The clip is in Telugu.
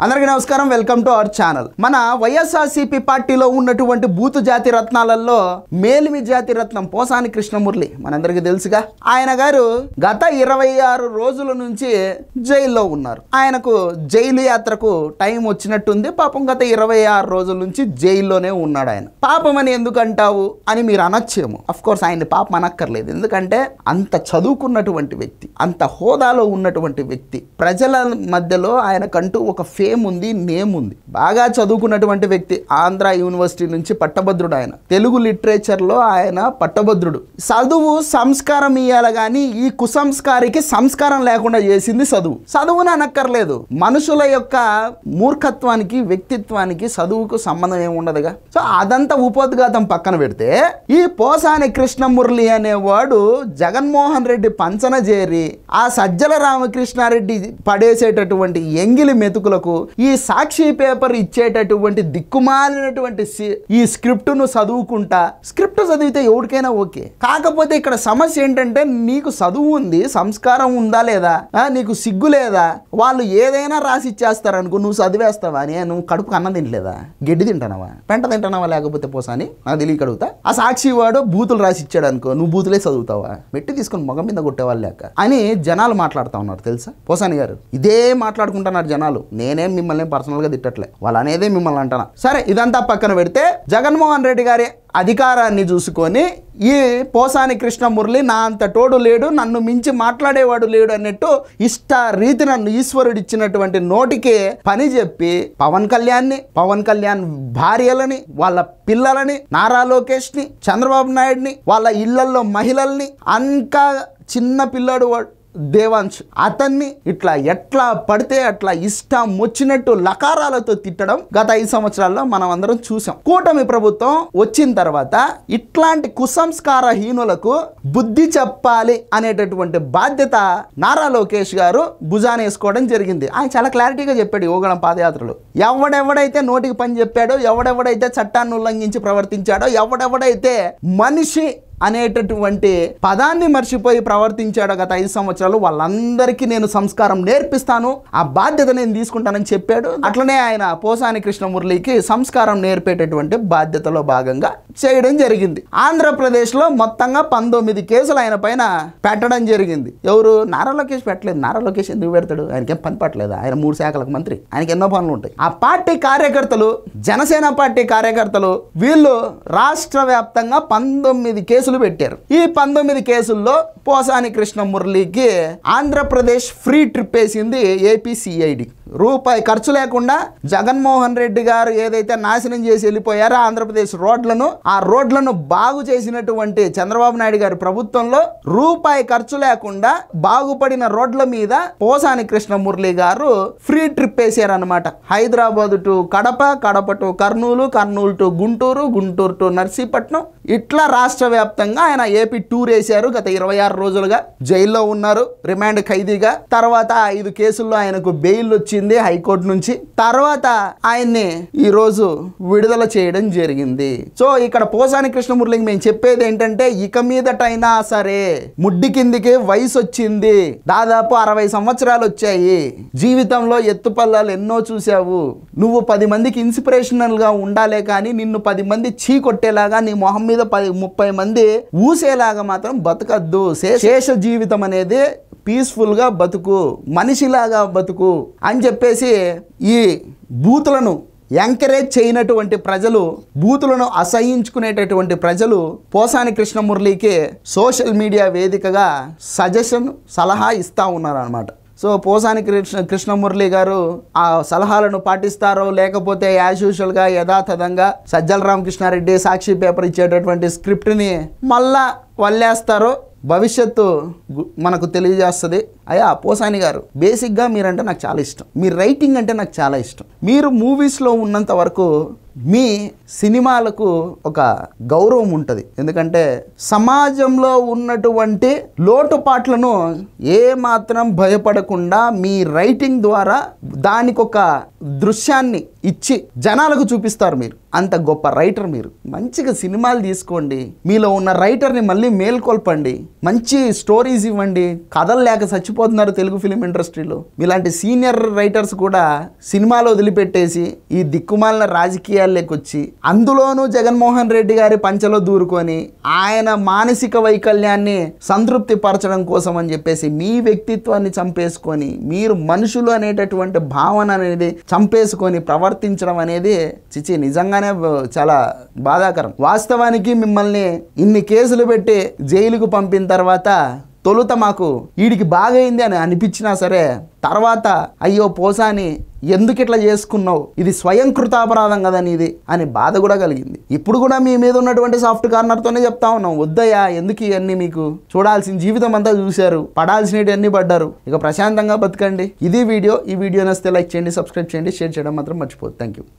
అందరికీ నమస్కారం, వెల్కమ్ టు అవర్ ఛానల్. మన వైఎస్ఆర్సీపీ పార్టీలో ఉన్నటువంటి బూతు జాతి రత్నాలలో మేలిమి జాతి రత్నం పోసాని కృష్ణమురళి మనందరికీ తెలుసుగా. ఆయన గారు గత 26 రోజుల నుంచి జైల్లో ఉన్నారు. ఆయనకు జైలు యాత్రకు టైం వచ్చినట్టుంది. పాపం గత 26 రోజుల నుంచి జైల్లోనే ఉన్నాడు ఆయన. పాపం అని ఎందుకు అంటావు అని మీరు అనొచ్చేమో. అఫ్ కోర్స్ ఆయన్ని పాపం అనక్కర్లేదు, ఎందుకంటే అంత చదువుకున్నటువంటి వ్యక్తి, అంత హోదాలో ఉన్నటువంటి వ్యక్తి, ప్రజల మధ్యలో ఆయనకంటూ ఒక ఫేమ్ ఉంది, నేమ్ ఉంది. బాగా చదువుకున్నటువంటి వ్యక్తి, ఆంధ్ర యూనివర్సిటీ నుంచి పట్టభద్రుడు. ఆయన తెలుగు లిటరేచర్లో ఆయన పట్టభద్రుడు. చదువు సంస్కారం ఇయ్యాలి కానీ ఈ కుసంస్కారికి సంస్కారం లేకుండా చేసింది చదువు. చదువుని అనక్కర్లేదు, మనుషుల యొక్క మూర్ఖత్వానికి వ్యక్తిత్వానికి చదువుకు సంబంధం ఏముండదుగా. సో అదంతా ఉపోద్ఘాతం పక్కన పెడితే ఈ పోసాని కృష్ణమురళి అనేవాడు జగన్మోహన్ రెడ్డి పంచన చేరి ఆ సజ్జల రామకృష్ణారెడ్డి పడేసేటటువంటి ఎంగిలి మెతుకులకు ఈ సాక్షి పేపర్ ఇచ్చేటటువంటి దిక్కుమాలినటువంటి ఈ స్క్రిప్ట్ ను చదువుకుంటా, స్క్రిప్ట్ చదివితే ఎవరికైనా ఓకే. కాకపోతే ఇక్కడ సమస్య ఏంటంటే నీకు చదువు ఉంది, సంస్కారం ఉందా లేదా, నీకు సిగ్గు లేదా, వాళ్ళు ఏదైనా రాసి ఇచ్చేస్తారనుకో, నువ్వు చదివేస్తావా అని. నువ్వు కడుపుకు అన్నం తినలేదా, గడ్డి తింటున్నావా, పెంట తింటున్నావా, లేకపోతే పోసాని నాకు తెలియక అడుగుతా. ఆ సాక్షి వాడు బూతులు రాసి ఇచ్చాడు అనుకో, నువ్వు బూతులే చదువుతావా, మెట్టి తీసుకొని మొగం మీద కొట్టేవాళ్ళు లేక అని జనాలు మాట్లాడుతూ ఉన్నారు తెలుసా. పోసాని గారు ఇదే మాట్లాడుకుంటున్నారు జనాలు. నేనేం మిమ్మల్ని పర్సనల్ గా తిట్టట్లే, వాళ్ళు అనేదే మిమ్మల్ని అంటున్నా. సరే, ఇదంతా పక్కన పెడితే జగన్మోహన్ రెడ్డి గారి అధికారాన్ని చూసుకొని ఈ పోసాని కృష్ణమురళి నా అంత తోడు లేడు, నన్ను మించి మాట్లాడేవాడు లేడు అన్నట్టు ఇష్ట రీతి నన్ను ఈశ్వరుడు ఇచ్చినటువంటి నోటికి పని చెప్పి పవన్ కళ్యాణ్ భార్యలని, వాళ్ళ పిల్లలని, నారా లోకేష్ ని, చంద్రబాబు నాయుడిని, వాళ్ళ ఇళ్లల్లో మహిళల్ని, ఇంకా చిన్న పిల్లాడు దేవాంశ్ అతన్ని ఇట్లా ఎట్లా పడితే అట్లా ఇష్టం వచ్చినట్టు లకారాలతో తిట్టడం గత 5 సంవత్సరాల్లో మనం అందరం చూసాం. కూటమి ప్రభుత్వం వచ్చిన తర్వాత ఇట్లాంటి కుసంస్కారహీనులకు బుద్ధి చెప్పాలి అనేటటువంటి బాధ్యత నారా లోకేష్ గారు భుజాన వేసుకోవడం జరిగింది. ఆయన చాలా క్లారిటీగా చెప్పాడు యోగళం పాదయాత్రలో. ఎవడెవడైతే నోటికి పని చెప్పాడో, ఎవడెవడైతే చట్టాన్ని ఉల్లంఘించి ప్రవర్తించాడో, ఎవడెవడైతే మనిషి అనేటటువంటి పదాన్ని మర్చిపోయి ప్రవర్తించాడు గత 5 సంవత్సరాలు, వాళ్ళందరికీ నేను సంస్కారం నేర్పిస్తాను, ఆ బాధ్యత నేను తీసుకుంటానని చెప్పాడు. అట్లనే ఆయన పోసాని కృష్ణమురళికి సంస్కారం నేర్పేటటువంటి బాధ్యతలో భాగంగా చేయడం జరిగింది. ఆంధ్రప్రదేశ్లో మొత్తంగా 19 కేసులు ఆయన పైన పెట్టడం జరిగింది. ఎవరు? నారా లోకేష్ పెట్టలేదు. నారా లోకేష్ ఎందుకు పెడతాడు? ఆయనకేం పని పట్టలేదు, ఆయన 3 శాఖలకు మంత్రి, ఆయనకి ఎన్నో పనులు ఉంటాయి. ఆ పార్టీ కార్యకర్తలు, జనసేన పార్టీ కార్యకర్తలు, వీళ్ళు రాష్ట్ర వ్యాప్తంగా 19 కేసులు పెట్టారు. ఈ 19 కేసుల్లో పోసాని కృష్ణమురళికి ఆంధ్రప్రదేశ్ ఫ్రీ ట్రిప్ వేసింది ఏపీసీఐడి. రూపాయి ఖర్చు లేకుండా జగన్మోహన్ రెడ్డి గారు ఏదైతే నాశనం చేసి వెళ్ళిపోయారో ఆంధ్రప్రదేశ్ రోడ్లను, ఆ రోడ్లను బాగు చేసినటువంటి చంద్రబాబు నాయుడు గారి ప్రభుత్వంలో రూపాయి ఖర్చు లేకుండా బాగుపడిన రోడ్ల మీద పోసాని కృష్ణమురళి గారు ఫ్రీ ట్రిప్ వేసారనమాట. Hyderabad to Kadapa, Kadapa to Kurnool, Kurnool to Guntur, Guntur to Narsipatnam, ఇట్లా రాష్ట్ర వ్యాప్తంగా ఆయన ఏపీ టూర్ వేశారు. గత 26 రోజులుగా జైల్లో ఉన్నారు రిమాండ్ ఖైదీగా. తర్వాత 5 కేసుల్లో ఆయనకు బెయిల్ వచ్చింది హైకోర్టు నుంచి. తర్వాత ఆయన్ని ఈ రోజు విడుదల చేయడం జరిగింది. సో ఇక్కడ పోసాని కృష్ణమురళికి మేము చెప్పేది ఏంటంటే, ఇక మీదటైనా సరే ముడ్డి కిందికి వయసు వచ్చింది, దాదాపు 60 సంవత్సరాలు వచ్చాయి, జీవితంలో ఎత్తుపల్లాలు ఎన్నో చూసావు, నువ్వు 10 మందికి ఇన్స్పిరేషనల్ గా ఉండాలే కానీ నిన్ను 10 మంది చీ కొట్టేలాగా, నీ మొహం మీద 30 మంది ఊసేలాగా మాత్రం బతకద్దు. శేష జీవితం అనేది పీస్ఫుల్ గా బతుకు, మనిషిలాగా బతుకు అని చెప్పేసి ఈ బూతులను ఎంకరేజ్ చేయనటువంటి ప్రజలు, బూతులను అసహించుకునేటటువంటి ప్రజలు పోసాని కృష్ణమురళికి సోషల్ మీడియా వేదికగా సలహా ఇస్తూ ఉన్నారు అనమాట. సో పోసాని కృష్ణమురళి గారు ఆ సలహాలను పాటిస్తారో లేకపోతే యాజ్ యూజువల్గా యథాతథంగా సజ్జల రామకృష్ణారెడ్డి సాక్షి పేపర్ ఇచ్చేటటువంటి స్క్రిప్ట్ని మళ్ళా వల్లేస్తారో భవిష్యత్తు మనకు తెలియజేస్తుంది. అయ్యా పోసాని గారు, బేసిక్గా మీరంటే నాకు చాలా ఇష్టం, మీ రైటింగ్ అంటే నాకు చాలా ఇష్టం. మీరు మూవీస్లో ఉన్నంత వరకు మీ సినిమాలకు ఒక గౌరవం ఉంటుంది. ఎందుకంటే సమాజంలో ఉన్నటువంటి లోటుపాట్లను ఏమాత్రం భయపడకుండా మీ రైటింగ్ ద్వారా దానికి ఒక దృశ్యాన్ని ఇచ్చి జనాలకు చూపిస్తారు. మీరు అంత గొప్ప రైటర్. మీరు మంచిగా సినిమాలు తీసుకోండి, మీలో ఉన్న రైటర్ని మళ్ళీ మేల్కొల్పండి, మంచి స్టోరీస్ ఇవ్వండి. కథలు లేక చచ్చిపోతున్నారు తెలుగు ఫిలిం ఇండస్ట్రీలో. మీలాంటి సీనియర్ రైటర్స్ కూడా సినిమాలు వదిలిపెట్టేసి ఈ దిక్కుమాలిన రాజకీయాల్లోకి వచ్చి అందులోనూ జగన్మోహన్ రెడ్డి గారి పంచలో దూరుకొని ఆయన మానసిక వైకల్యాన్ని సంతృప్తి పరచడం కోసం అని చెప్పేసి మీ వ్యక్తిత్వాన్ని చంపేసుకొని మీరు మనుషులు అనేటటువంటి భావన అనేది చంపేసుకొని ప్రవర్తించడం అనేది చిచి నిజంగానే చాలా బాధాకరం. వాస్తవానికి మిమ్మల్ని ఇన్ని కేసులు పెట్టి జైలుకు పంపిన తర్వాత తొలుత మాకు వీడికి బాగైంది అని అనిపించినా సరే తర్వాత అయ్యో పోసాని ఎందుకు ఇట్లా చేసుకున్నావు, ఇది స్వయం కృతాపరాధం కదా నీది అని బాధ కూడా కలిగింది. ఇప్పుడు కూడా మీ మీద ఉన్నటువంటి సాఫ్ట్ కార్నర్తోనే చెప్తా ఉన్నాం, వద్దయ్యా ఎందుకు ఇవన్నీ, మీకు చూడాల్సిన జీవితం అంతా చూశారు, పడాల్సినవి అన్నీ పడ్డారు, ఇక ప్రశాంతంగా బతకండి. ఇది వీడియో. ఈ వీడియో నచ్చితే లైక్ చేయండి, సబ్స్క్రైబ్ చేయండి, షేర్ చేయడం మాత్రం మర్చిపోదు. Thank you.